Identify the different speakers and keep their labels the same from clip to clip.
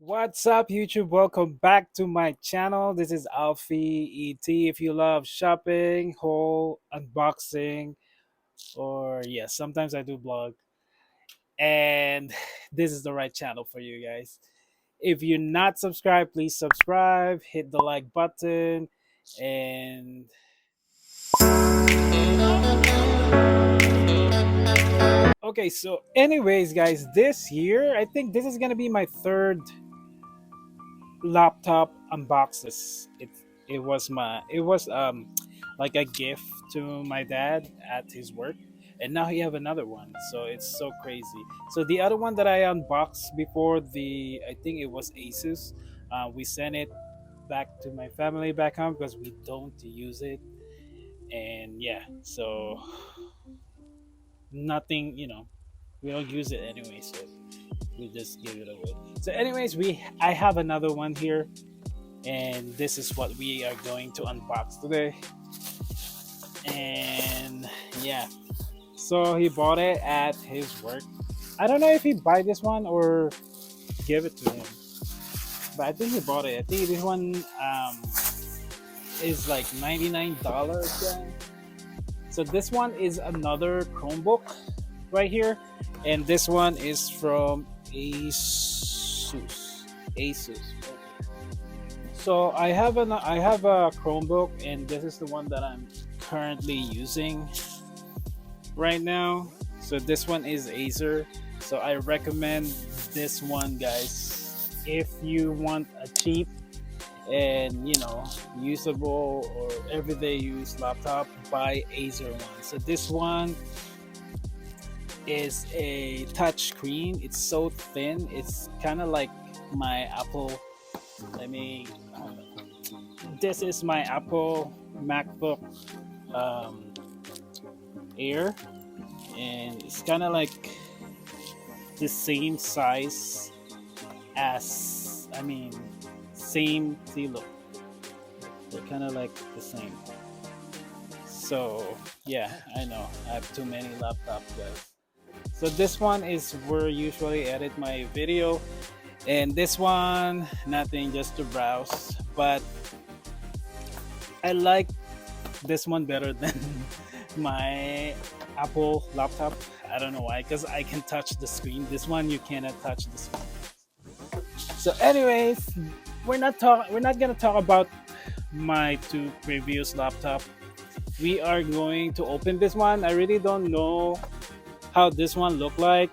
Speaker 1: What's up, YouTube? Welcome back to my channel. This is Alfie ET. If you love shopping, haul, unboxing, or yes, sometimes I do blog, and this is the right channel for you guys. If you're not subscribed, please subscribe, hit the like button, and okay. So, anyways, guys, this year I think this is gonna be my third laptop unboxes. It was like a gift to my dad at his work, and now he have another one. So it's so crazy. So the other one that I unboxed before, the I think it was Asus. We sent it back to my family back home because we don't use it, and yeah, so nothing. We don't use it anyway, so we just give it away. So anyways, we I have another one here, and this is what we are going to unbox today. And yeah, so he bought it at his work. I don't know if he buy this one or give it to him, but I think he bought it. I think this one is like $99. So this one is another Chromebook right here, and this one is from Asus. So I have a Chromebook, and this is the one that I'm currently using right now. So this one is Acer. So I recommend this one, guys. If you want a cheap and usable or everyday use laptop, buy Acer one. So this one is a touch screen. It's so thin. It's kind of like my Apple. Let me. This is my Apple MacBook um, Air, and it's kind of like the same size as, same. See, look, they're kind of like the same. So yeah, I know I have too many laptops, guys. So this one is where I usually edit my video, and this one nothing, just to browse. But I like this one better than my Apple laptop. I don't know why, because I can touch the screen. This one you cannot touch the screen. So, anyways, We're not gonna talk about my two previous laptop. We are going to open this one. I really don't know how this one look like,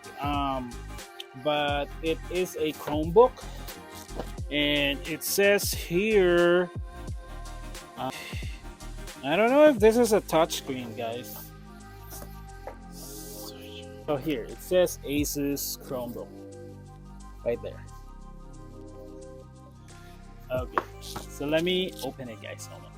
Speaker 1: but it is a Chromebook, and it says here. Uh, I don't know if this is a touchscreen, guys. So here it says Asus Chromebook right there. Okay, so let me open it, guys. Hold on.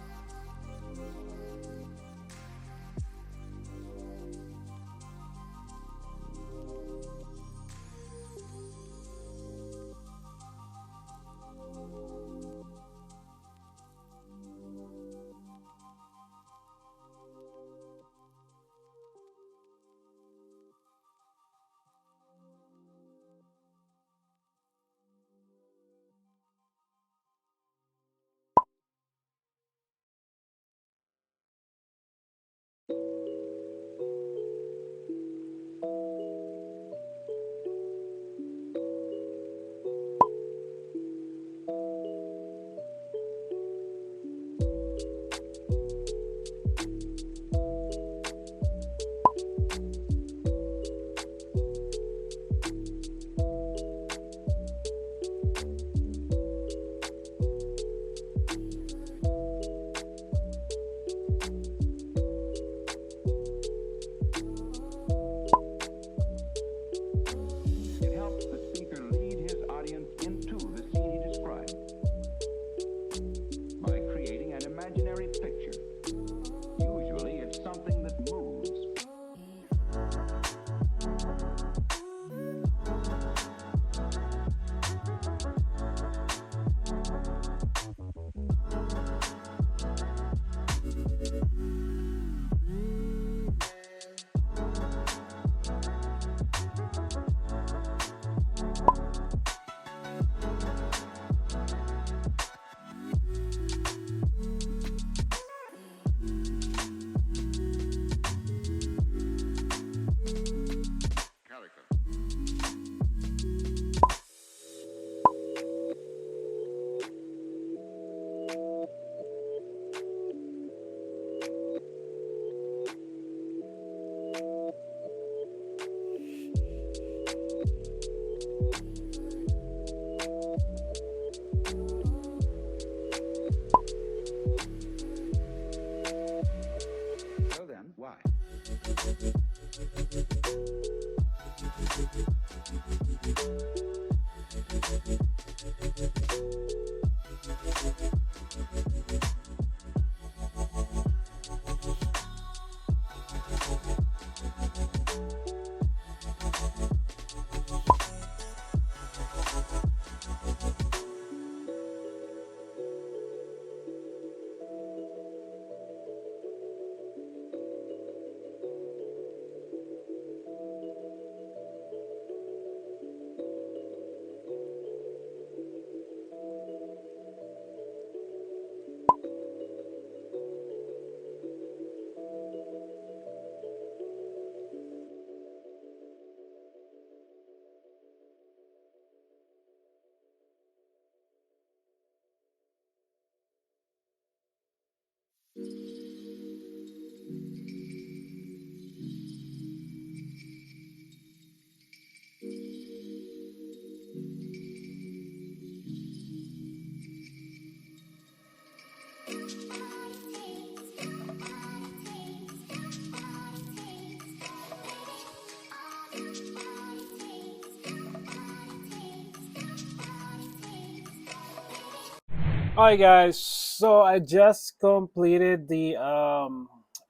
Speaker 1: Hi guys, so I just completed the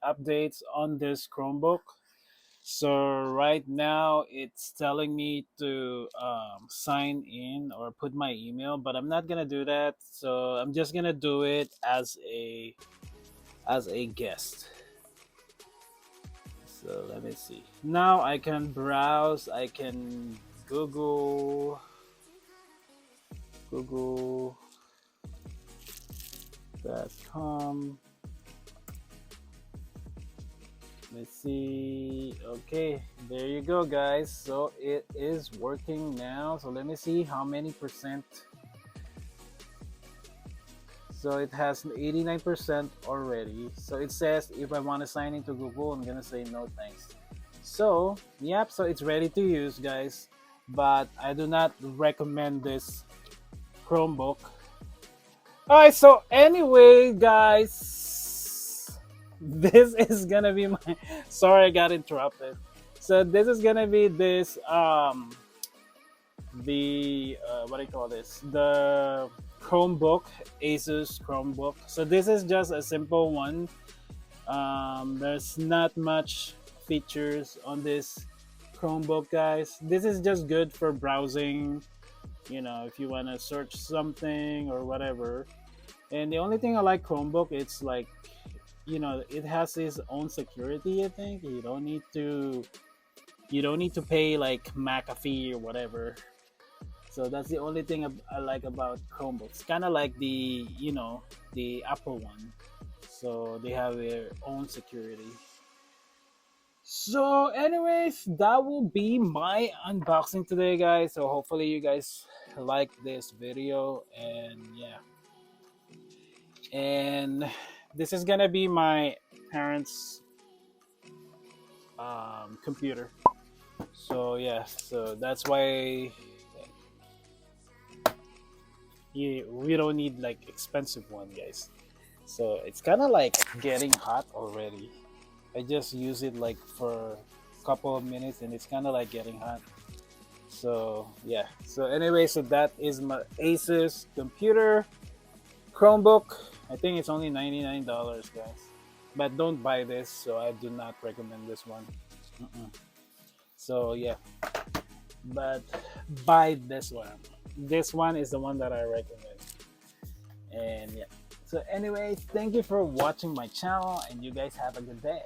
Speaker 1: updates on this Chromebook. So right now it's telling me to sign in or put my email, but I'm not gonna do that. So I'm just gonna do it as a guest. So let me see. Now I can browse. I can google.com. Let's see. Okay, there you go, guys. So it is working now. So let me see how many percent. So it has 89% already. So it says if I want to sign into Google, I'm gonna say no thanks. So yep, so it's ready to use, guys. But I do not recommend this Chromebook. All right. So anyway, guys, this is gonna be my. Sorry, I got interrupted. So this is gonna be this the what do you call this, the Chromebook, Asus Chromebook. So this is just a simple one. There's not much features on this Chromebook, guys. This is just good for browsing, if you want to search something or whatever. And the only thing I like Chromebook, it's like, it has its own security. I think you don't need to pay like McAfee or whatever. So that's the only thing I like about Chromebooks. Kind of like the Apple one. So they have their own security. So, anyways, that will be my unboxing today, guys. So hopefully you guys like this video, and yeah, and this is gonna be my parents' computer. So yeah, so that's why we don't need like expensive one, guys. So it's kind of like getting hot already. I just use it like for a couple of minutes, and it's kind of like getting hot. So yeah. So anyway, so that is my Asus computer Chromebook. I think it's only $99, guys. But don't buy this. So I do not recommend this one. Mm-mm. So yeah, but buy this one. This one is the one that I recommend. And yeah. So anyway, thank you for watching my channel, and you guys have a good day.